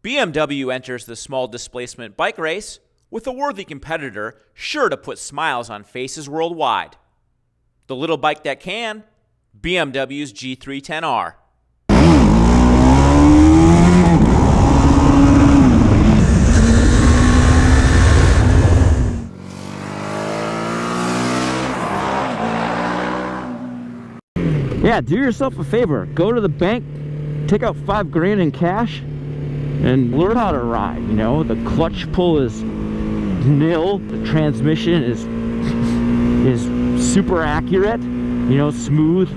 BMW enters the small displacement bike race with a worthy competitor sure to put smiles on faces worldwide. The little bike that can, BMW's G310R. Yeah, do yourself a favor. Go to the bank, take out $5 grand in cash, and learn how to ride. You know, the clutch pull is nil. The transmission is super accurate. You know, smooth,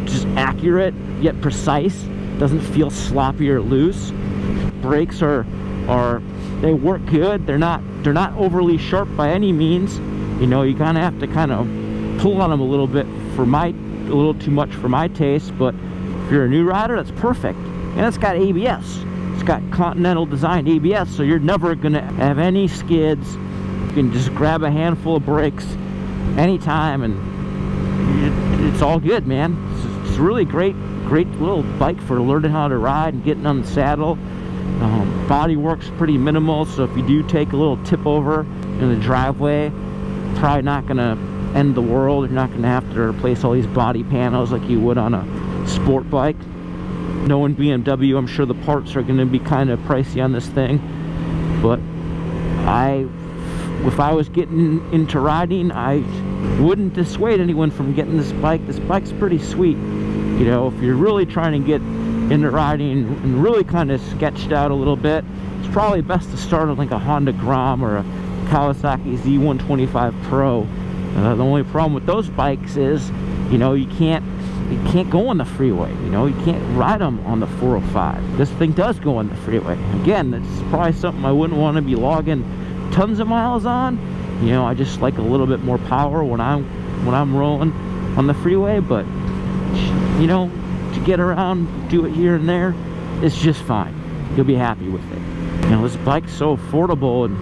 just accurate yet precise. Doesn't feel sloppy or loose. Brakes they work good. They're not overly sharp by any means. You know, you kind of have to pull on them a little bit a little too much for my taste, but if you're a new rider, that's perfect. And it's got ABS. It's got Continental designed ABS, so you're never gonna have any skids. You can just grab a handful of brakes anytime and it's all good, man. It's really great little bike for learning how to ride and getting on the saddle. Body work's pretty minimal, so if you do take a little tip over in the driveway, probably not gonna end the world. You're not going to have to replace all these body panels like you would on a sport bike. Knowing BMW, I'm sure the parts are going to be kind of pricey on this thing, but if I was getting into riding, I wouldn't dissuade anyone from getting this bike. This bike's pretty sweet. You know, if you're really trying to get into riding and really kind of sketched out a little bit, it's probably best to start on like a Honda Grom or a Kawasaki Z125 Pro. The only problem with those bikes is, you know, you can't go on the freeway. You know, you can't ride them on the 405. This thing does go on the freeway. Again, it's probably something I wouldn't want to be logging tons of miles on. You know, I just like a little bit more power when I'm rolling on the freeway. But you know, to get around, do it here and there, it's just fine. You'll be happy with it. You know, this bike's so affordable and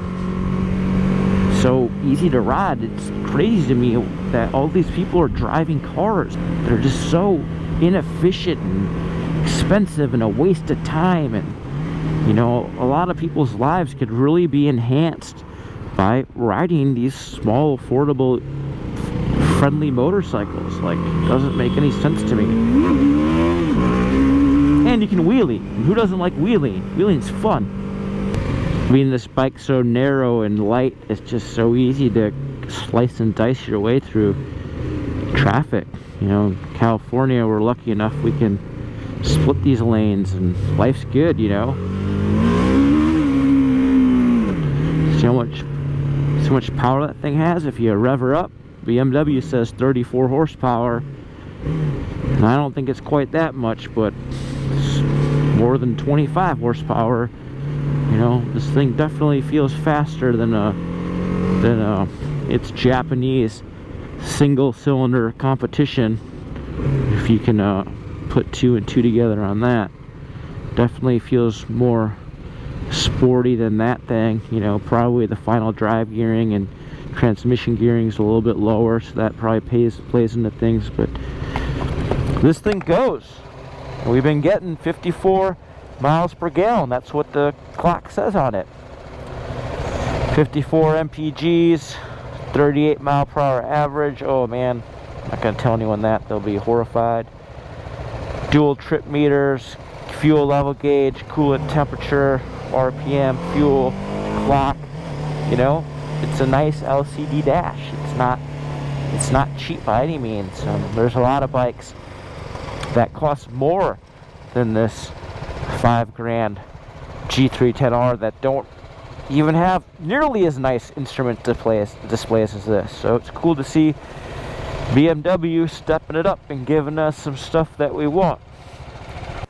so easy to ride. It's crazy to me that all these people are driving cars that are just so inefficient and expensive and a waste of time. And you know, a lot of people's lives could really be enhanced by riding these small, affordable, friendly motorcycles. Like, it doesn't make any sense to me. And you can wheelie. Who doesn't like wheeling? Wheeling's fun. I mean, this bike's so narrow and light, it's just so easy to slice and dice your way through traffic. You know, in California, we're lucky enough we can split these lanes and life's good, you know. So much power that thing has. If you rev her up, BMW says 34 horsepower. And I don't think it's quite that much, but it's more than 25 horsepower. You know, this thing definitely feels faster than its Japanese single-cylinder competition. If you can put 2 and 2 together on that, definitely feels more sporty than that thing. You know, probably the final drive gearing and transmission gearing is a little bit lower, so that probably plays into things. But this thing goes. We've been getting 54 miles per gallon. That's what the clock says on it. 54 mpgs, 38 mile per hour average. Oh man, I'm not gonna tell anyone that, they'll be horrified. Dual trip meters, fuel level gauge, coolant temperature, RPM, fuel, clock. You know, it's a nice LCD dash. It's not cheap by any means. There's a lot of bikes that cost more than this $5 grand G310R that don't even have nearly as nice instrument displays as this. So it's cool to see BMW stepping it up and giving us some stuff that we want.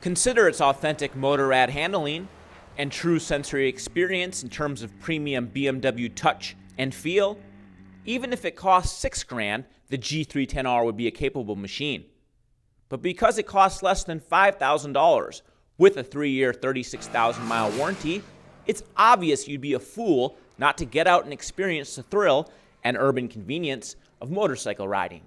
Consider its authentic Motorrad handling and true sensory experience in terms of premium BMW touch and feel. Even if it costs $6 grand, the G310R would be a capable machine. But because it costs less than $5,000 with a 3-year, 36,000-mile warranty, it's obvious you'd be a fool not to get out and experience the thrill and urban convenience of motorcycle riding.